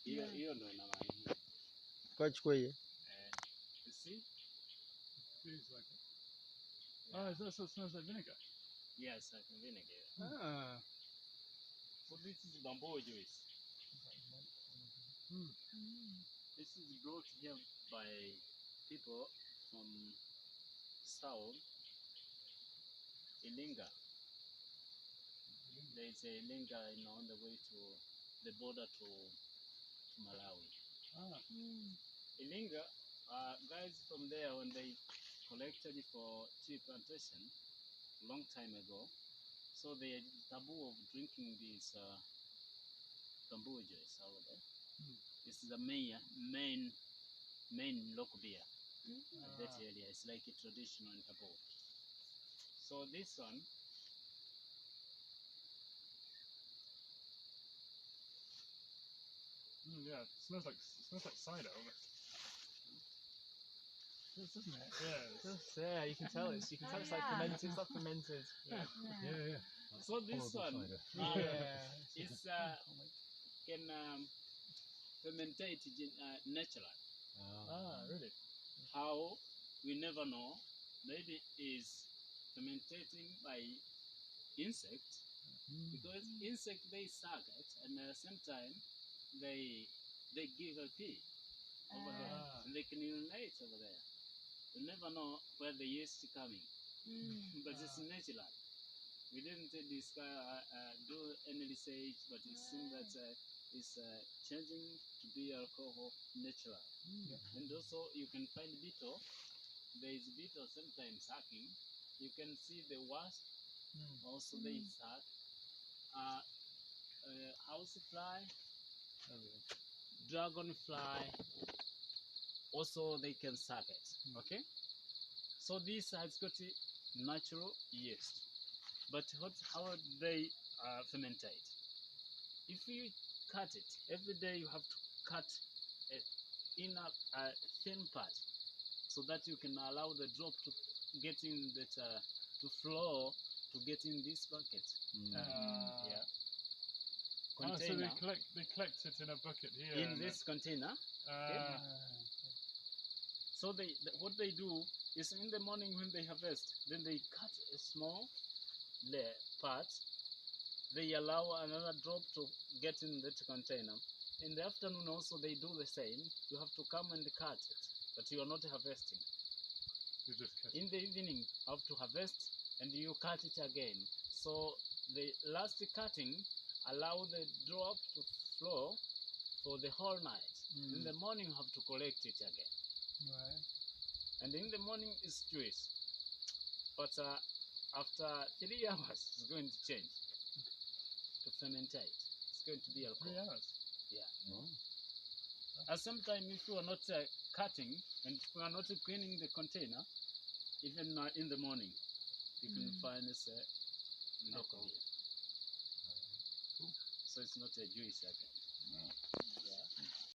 Hiyo ndo ina maana hiyo. Kwa chukua hiyo. You see? Feels like it. Oh, is that what smells like vinegar? Yes, like vinegar. Ah. So this is bamboo juice. This is brought here by people from south, Ilinga. There is a Ilinga on the way to the border to Malawi. Ilinga, guys from there, when they collected for tea plantation long time ago, so they had taboo of drinking this bamboo juice over there. This is the main local beer at that area. It's like a traditional taboo. So this one, Yeah, it smells like cider almost. Doesn't it? Yeah. Yeah, you can tell it's like fermented. It's like fermented. Yeah. so this one is can fermentate naturally. Really? How we never know. Maybe is fermentating by insect because insect they suck it and at the same time they give a pee over there and they can urinate over there. You never know where the yeast is coming, but it's natural. We didn't do any research, but it seems that it's changing to be alcohol natural. And also you can find beetle. There is beetle sometimes sucking. You can see the wasp. Also they suck. Housefly, dragonfly. Also they can suck it. Okay. So this has got a natural yeast. But how they fermentate? If you cut it every day, you have to cut a thin part so that you can allow the drop to get in that to flow to get in this bucket. Yeah. Container. So they collect it in a bucket here. In this container. Okay. So what they do is in the morning when they harvest, then they cut a small part. They allow another drop to get in that container. In the afternoon also they do the same. You have to come and cut it, but you are not harvesting. You just cut in the evening, you have to harvest and you cut it again. So the last cutting allow the drop to flow for the whole night. In the morning, you have to collect it again. Right. And in the morning, it's juice. But after 3 hours, it's going to change to fermentate. It's going to be alcohol. 3 hours? Yeah. And sometimes if you are not cutting and if you are not cleaning the container, even in the morning, you can find it's local beer. Cool. So it's not a juice again.